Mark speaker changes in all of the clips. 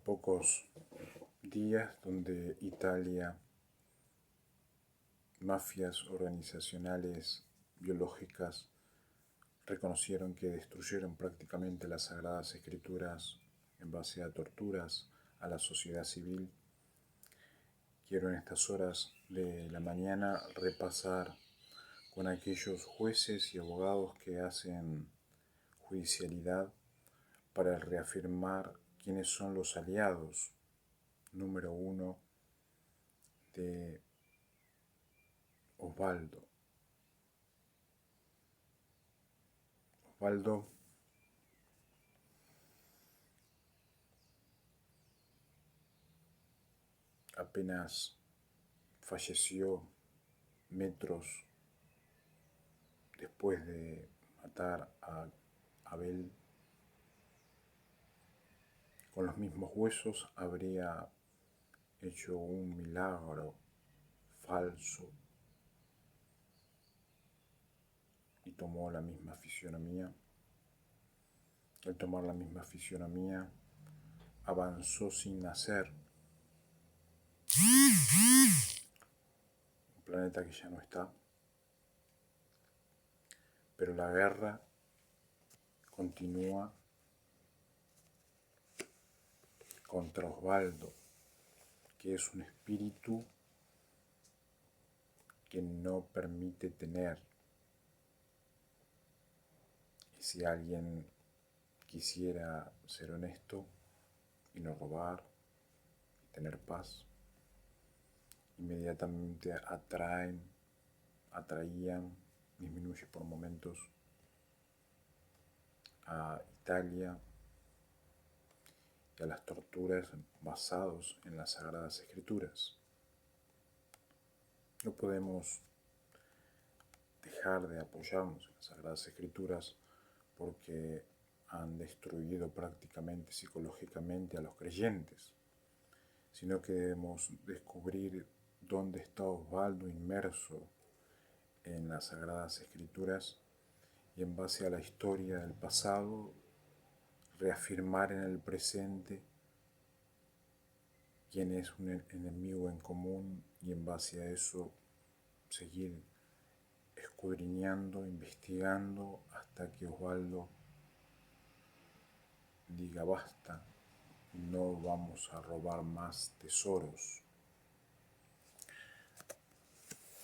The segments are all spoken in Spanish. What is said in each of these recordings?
Speaker 1: pocos días donde Italia, mafias organizacionales biológicas reconocieron que destruyeron prácticamente las Sagradas Escrituras en base a torturas a la sociedad civil. Quiero en estas horas de la mañana repasar con aquellos jueces y abogados que hacen judicialidad para reafirmar quiénes son los aliados número uno de Osvaldo. Osvaldo apenas falleció metros después de matar a Abel. Con los mismos huesos habría hecho un milagro falso y tomó la misma fisionomía. Al tomar la misma fisionomía, avanzó sin nacer. Un planeta que ya no está. Pero la guerra continúa contra Osvaldo, que es un espíritu que no permite tener. Y si alguien quisiera ser honesto y no robar y tener paz, inmediatamente atraían, disminuye por momentos a Italia y a las torturas basados en las Sagradas Escrituras. No podemos dejar de apoyarnos en las Sagradas Escrituras porque han destruido prácticamente psicológicamente a los creyentes, sino que debemos descubrir dónde está Osvaldo inmerso en las Sagradas Escrituras y en base a la historia del pasado reafirmar en el presente quién es un enemigo en común y en base a eso seguir escudriñando, investigando hasta que Osvaldo diga basta, no vamos a robar más tesoros.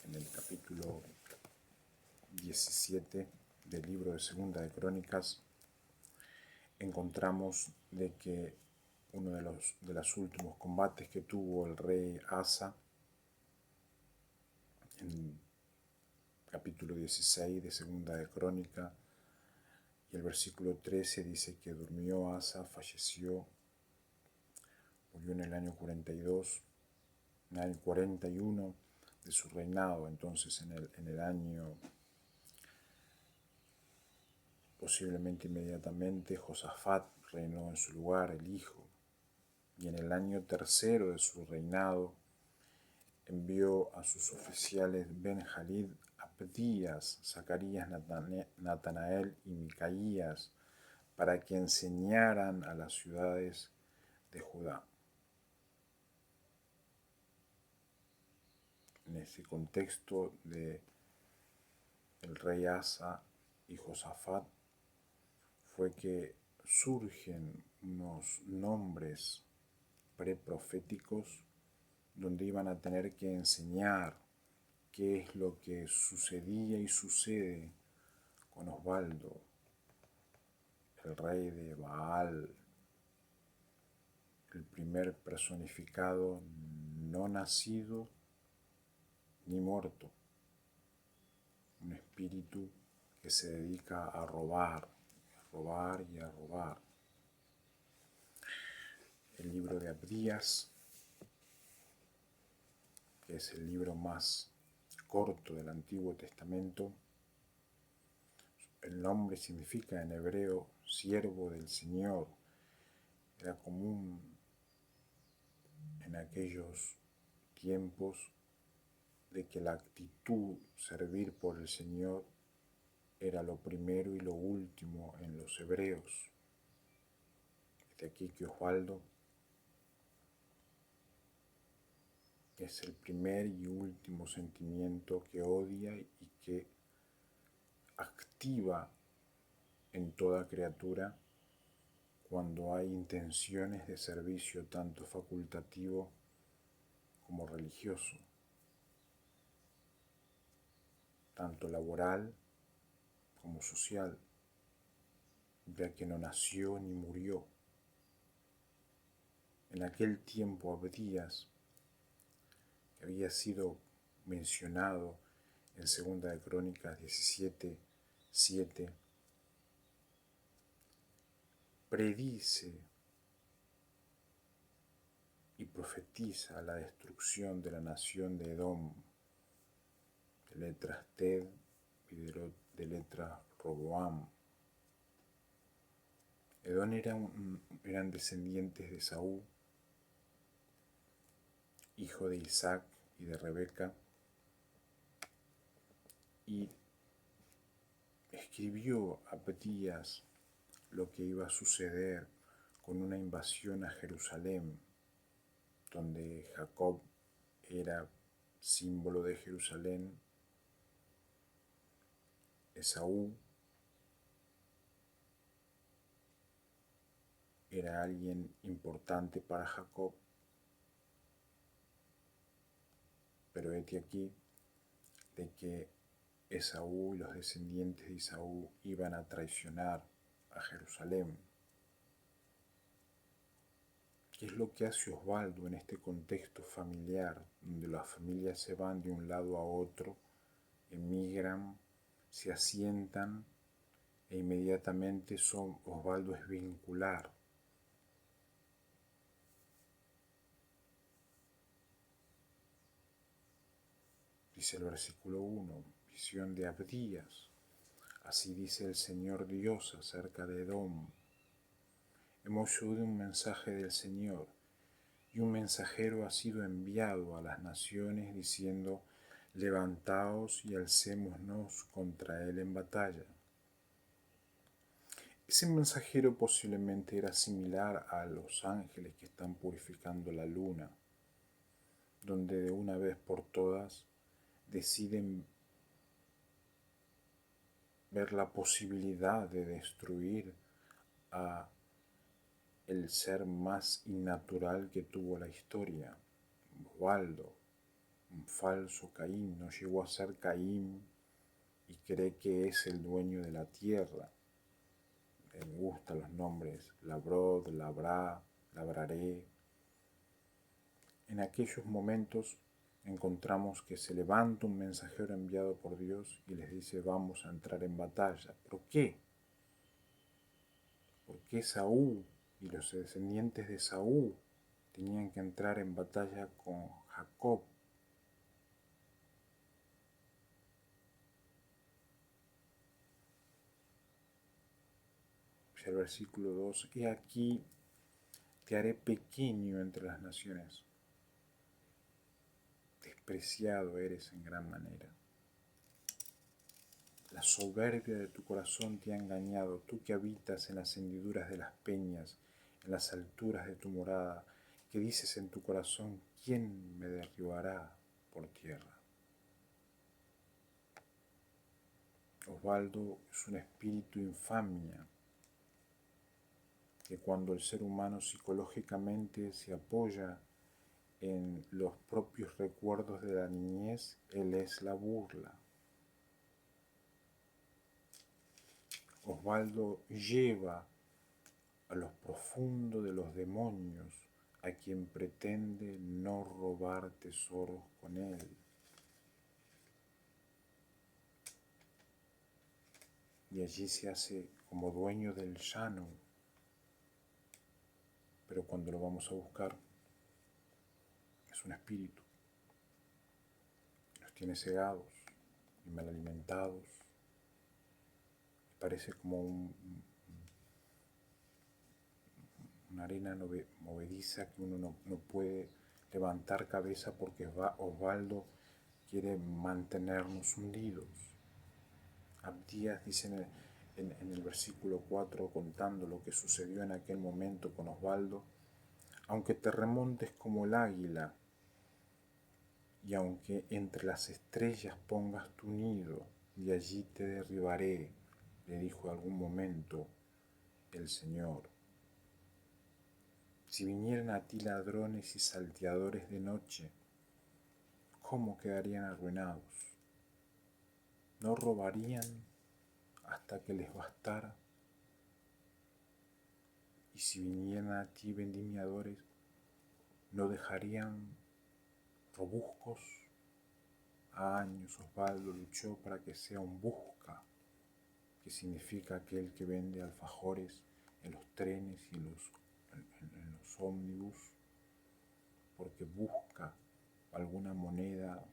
Speaker 1: En el capítulo 17 del libro de Segunda de Crónicas encontramos de que uno de los últimos combates que tuvo el rey Asa, en capítulo 16 de Segunda de Crónica, y el versículo 13 dice que durmió Asa, falleció, murió en el año 42, en el año 41 de su reinado. Entonces en el año posiblemente inmediatamente Josafat reinó en su lugar, el hijo, y en el año tercero de su reinado envió a sus oficiales Ben-Jalid, Abdías, Zacarías, Natanael y Micaías para que enseñaran a las ciudades de Judá. En ese contexto de el rey Asa y Josafat fue que surgen unos nombres preproféticos donde iban a tener que enseñar qué es lo que sucedía y sucede con Osvaldo, el rey de Baal, el primer personificado no nacido ni muerto, un espíritu que se dedica a robar y a robar. El libro de Abdías, que es el libro más corto del Antiguo Testamento, el nombre significa en hebreo siervo del Señor. Era común en aquellos tiempos de que la actitud servir por el Señor era lo primero y lo último en los hebreos. De aquí que Osvaldo es el primer y último sentimiento que odia y que activa en toda criatura cuando hay intenciones de servicio tanto facultativo como religioso, tanto laboral como social, ya que no nació ni murió. En aquel tiempo Abdías, que había sido mencionado en 2 de Crónicas 17:7, predice y profetiza la destrucción de la nación de Edom, de letras Ted y de letras Roboam. Edom eran descendientes de Saúl, hijo de Isaac y de Rebeca, y escribió a Abdías lo que iba a suceder con una invasión a Jerusalén, donde Jacob era símbolo de Jerusalén, Esaú era alguien importante para Jacob, pero hete aquí de que Esaú y los descendientes de Esaú iban a traicionar a Jerusalén. ¿Qué es lo que hace Osvaldo en este contexto familiar, donde las familias se van de un lado a otro, emigran, se asientan e inmediatamente Osvaldo es vincular? Dice el versículo 1, visión de Abdías. Así dice el Señor Dios acerca de Edom. Hemos oído un mensaje del Señor, y un mensajero ha sido enviado a las naciones diciendo: levantaos y alcémonos contra él en batalla. Ese mensajero posiblemente era similar a los ángeles que están purificando la luna, donde de una vez por todas deciden ver la posibilidad de destruir a el ser más innatural que tuvo la historia, Osvaldo, un falso Caín. No llegó a ser Caín y cree que es el dueño de la tierra. Le gustan los nombres Labrod, Labrá, Labraré. En aquellos momentos encontramos que se levanta un mensajero enviado por Dios y les dice: vamos a entrar en batalla. ¿Por qué? ¿Por qué Saúl y los descendientes de Saúl tenían que entrar en batalla con Jacob? El versículo 2, he aquí, te haré pequeño entre las naciones, despreciado eres en gran manera. La soberbia de tu corazón te ha engañado, tú que habitas en las hendiduras de las peñas, en las alturas de tu morada, que dices en tu corazón: ¿quién me derribará por tierra? Osvaldo es un espíritu infamia, que cuando el ser humano psicológicamente se apoya en los propios recuerdos de la niñez, él es la burla. Osvaldo lleva a lo profundo de los demonios a quien pretende no robar tesoros con él. Y allí se hace como dueño del llano, pero cuando lo vamos a buscar es un espíritu. Nos tiene cegados y mal alimentados. Parece como una arena movediza que uno no puede levantar cabeza, porque Osvaldo quiere mantenernos hundidos. Abdías dice en el versículo 4, contando lo que sucedió en aquel momento con Osvaldo: aunque te remontes como el águila, y aunque entre las estrellas pongas tu nido, de allí te derribaré, le dijo algún momento el Señor. Si vinieran a ti ladrones y salteadores de noche, ¿cómo quedarían arruinados? ¿No robarían hasta que les bastara? Y si vinieran a ti vendimiadores, ¿no dejarían robuscos? Años Osvaldo luchó para que sea un busca, que significa aquel que vende alfajores en los trenes y en los ómnibus, porque busca alguna moneda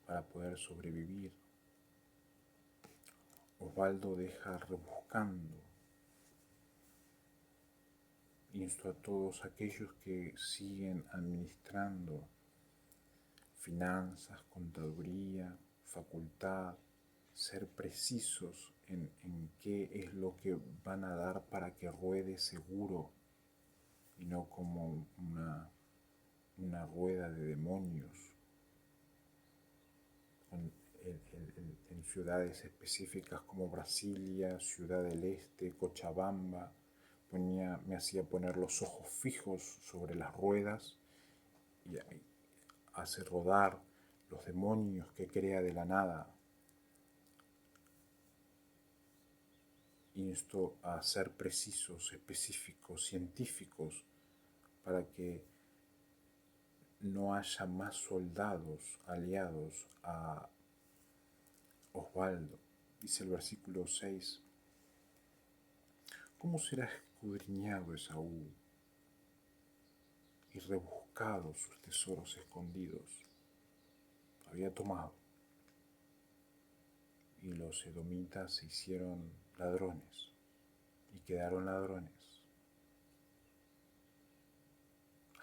Speaker 1: para poder sobrevivir. Osvaldo deja rebuscando. Insto a todos aquellos que siguen administrando finanzas, contaduría, facultad, ser precisos en qué es lo que van a dar para que ruede seguro y no como una rueda de demonios. En ciudades específicas como Brasilia, Ciudad del Este, Cochabamba, me hacía poner los ojos fijos sobre las ruedas y hace rodar los demonios que crea de la nada. Insto a ser precisos, específicos, científicos, para que no haya más soldados aliados a Osvaldo. Dice el versículo 6, ¿cómo será escudriñado Esaú y rebuscado sus tesoros escondidos? Había tomado, y los edomitas se hicieron ladrones y quedaron ladrones.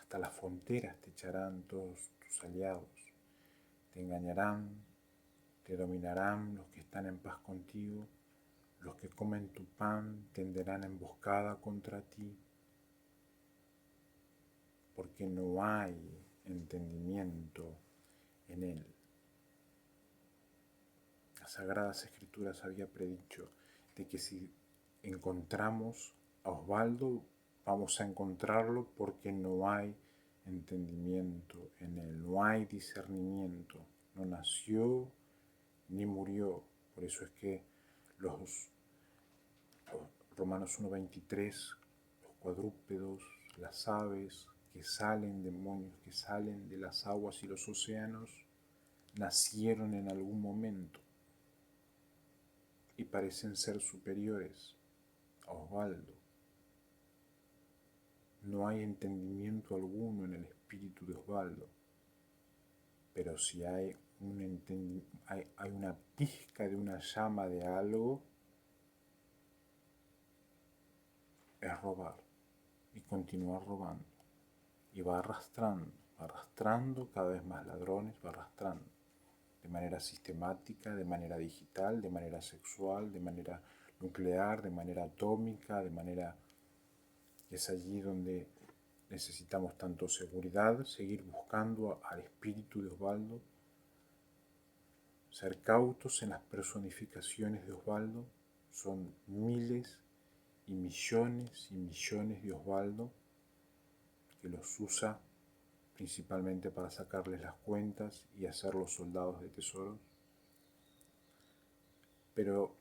Speaker 1: Hasta las fronteras te echarán todos tus aliados, te engañarán, te dominarán los que están en paz contigo, los que comen tu pan tenderán emboscada contra ti, porque no hay entendimiento en él. Las Sagradas Escrituras había predicho de que si encontramos a Osvaldo, vamos a encontrarlo porque no hay entendimiento en él, no hay discernimiento, no nació ni murió. Por eso es que los Romanos 1:23, los cuadrúpedos, las aves que salen, demonios que salen de las aguas y los océanos, nacieron en algún momento y parecen ser superiores a Osvaldo. No hay entendimiento alguno en el espíritu de Osvaldo, pero si hay una pizca de una llama de algo, es robar y continuar robando. Y va arrastrando cada vez más ladrones, va arrastrando de manera sistemática, de manera digital, de manera sexual, de manera nuclear, de manera atómica, de manera... Es allí donde necesitamos tanto seguridad, seguir buscando al espíritu de Osvaldo, ser cautos en las personificaciones de Osvaldo. Son miles y millones de Osvaldo que los usa principalmente para sacarles las cuentas y hacerlos soldados de tesoros. Pero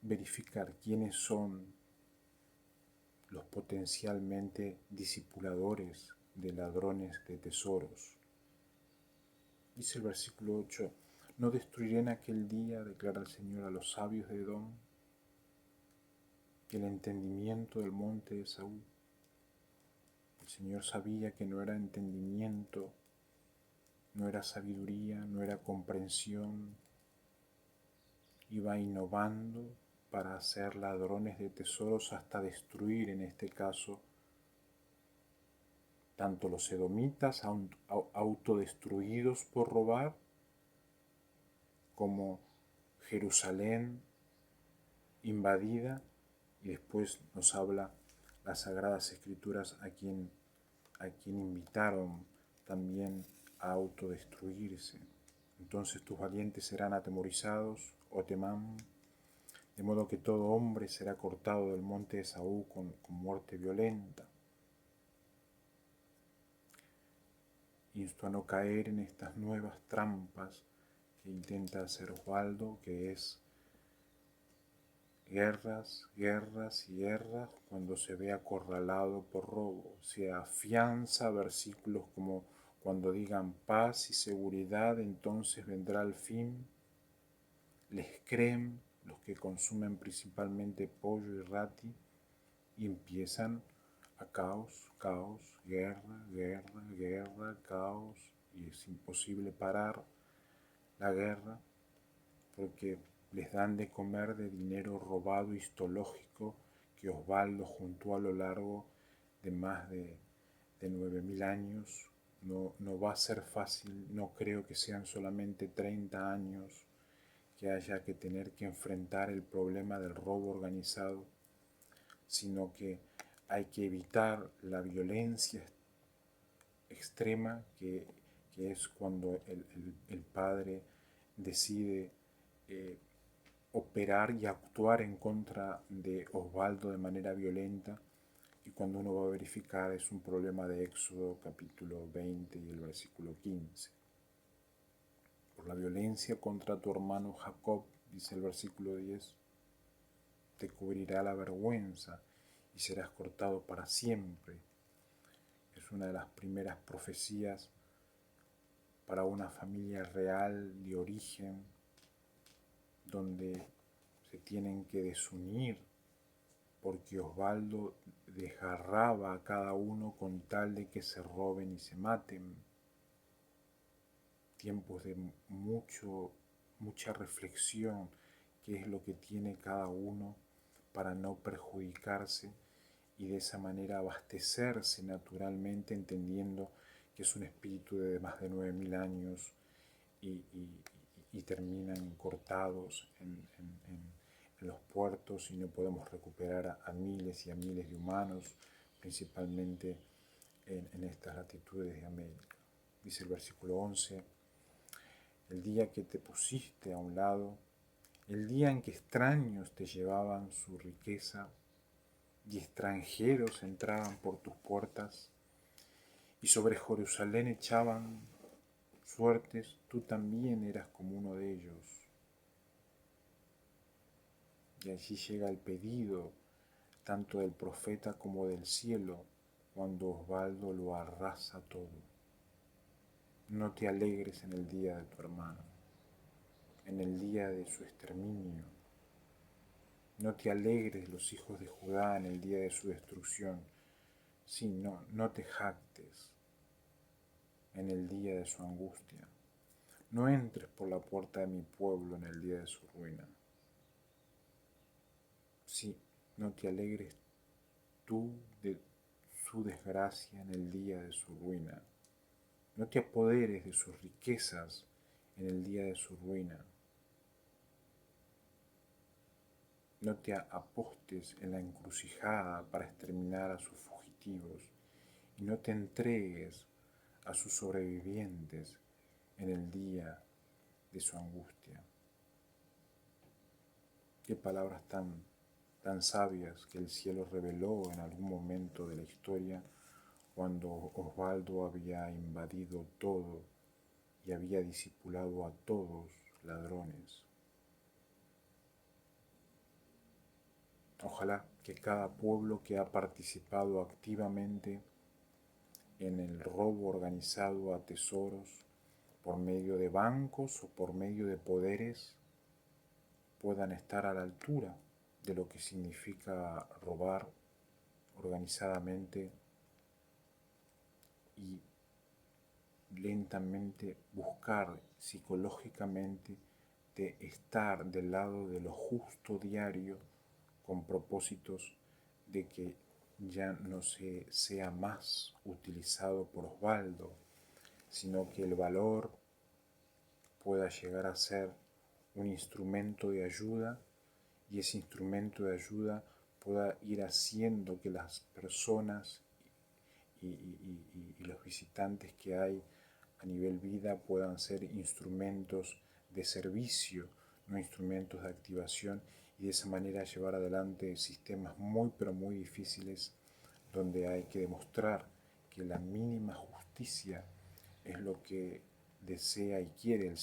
Speaker 1: verificar quiénes son los potencialmente discipuladores de ladrones de tesoros. Dice el versículo 8, ¿no destruiré en aquel día, declara el Señor, a los sabios de Edom, y el entendimiento del monte de Esaú? El Señor sabía que no era entendimiento, no era sabiduría, no era comprensión. Iba innovando para hacer ladrones de tesoros hasta destruir, en este caso, tanto los edomitas autodestruidos por robar, como Jerusalén invadida, y después nos habla las Sagradas Escrituras a quien invitaron también a autodestruirse. Entonces tus valientes serán atemorizados, oh Temán, de modo que todo hombre será cortado del monte de Saúl con muerte violenta. Insto a no caer en estas nuevas trampas que intenta hacer Osvaldo, que es guerras, guerras y guerras cuando se ve acorralado por robo. Se afianza versículos como cuando digan paz y seguridad, entonces vendrá el fin. Les creen los que consumen principalmente pollo y rati y empiezan a caos, caos, guerra, guerra, guerra, caos, y es imposible parar la guerra porque les dan de comer de dinero robado histológico que Osvaldo juntó a lo largo de más de 9.000 años. No va a ser fácil, no creo que sean solamente 30 años que haya que tener que enfrentar el problema del robo organizado, sino que hay que evitar la violencia extrema que es cuando el padre decide operar y actuar en contra de Osvaldo de manera violenta, y cuando uno va a verificar es un problema de Éxodo capítulo 20 y el versículo 15. Por la violencia contra tu hermano Jacob, dice el versículo 10, te cubrirá la vergüenza y serás cortado para siempre. Es una de las primeras profecías para una familia real de origen, donde se tienen que desunir porque Osvaldo desgarraba a cada uno con tal de que se roben y se maten. Tiempos de mucha reflexión, qué es lo que tiene cada uno para no perjudicarse y de esa manera abastecerse naturalmente, entendiendo que es un espíritu de más de 9.000 años y terminan cortados en los puertos y no podemos recuperar a miles y a miles de humanos, principalmente en estas latitudes de América. Dice el versículo 11, el día que te pusiste a un lado, el día en que extraños te llevaban su riqueza y extranjeros entraban por tus puertas y sobre Jerusalén echaban suertes, tú también eras como uno de ellos. Y allí llega el pedido tanto del profeta como del cielo cuando Osvaldo lo arrasa todo. No te alegres en el día de tu hermano, en el día de su exterminio. No te alegres los hijos de Judá en el día de su destrucción. Sí, no te jactes en el día de su angustia. No entres por la puerta de mi pueblo en el día de su ruina. Sí, no te alegres tú de su desgracia en el día de su ruina. No te apoderes de sus riquezas en el día de su ruina. No te apostes en la encrucijada para exterminar a sus fugitivos y no te entregues a sus sobrevivientes en el día de su angustia. Qué palabras tan sabias que el cielo reveló en algún momento de la historia cuando Osvaldo había invadido todo y había discipulado a todos ladrones. Ojalá que cada pueblo que ha participado activamente en el robo organizado a tesoros por medio de bancos o por medio de poderes puedan estar a la altura de lo que significa robar organizadamente y lentamente buscar psicológicamente de estar del lado de lo justo diario con propósitos de que ya no se sea más utilizado por Osvaldo, sino que el valor pueda llegar a ser un instrumento de ayuda y ese instrumento de ayuda pueda ir haciendo que las personas y los visitantes que hay a nivel vida puedan ser instrumentos de servicio, no instrumentos de activación, y de esa manera llevar adelante sistemas muy pero muy difíciles donde hay que demostrar que la mínima justicia es lo que desea y quiere el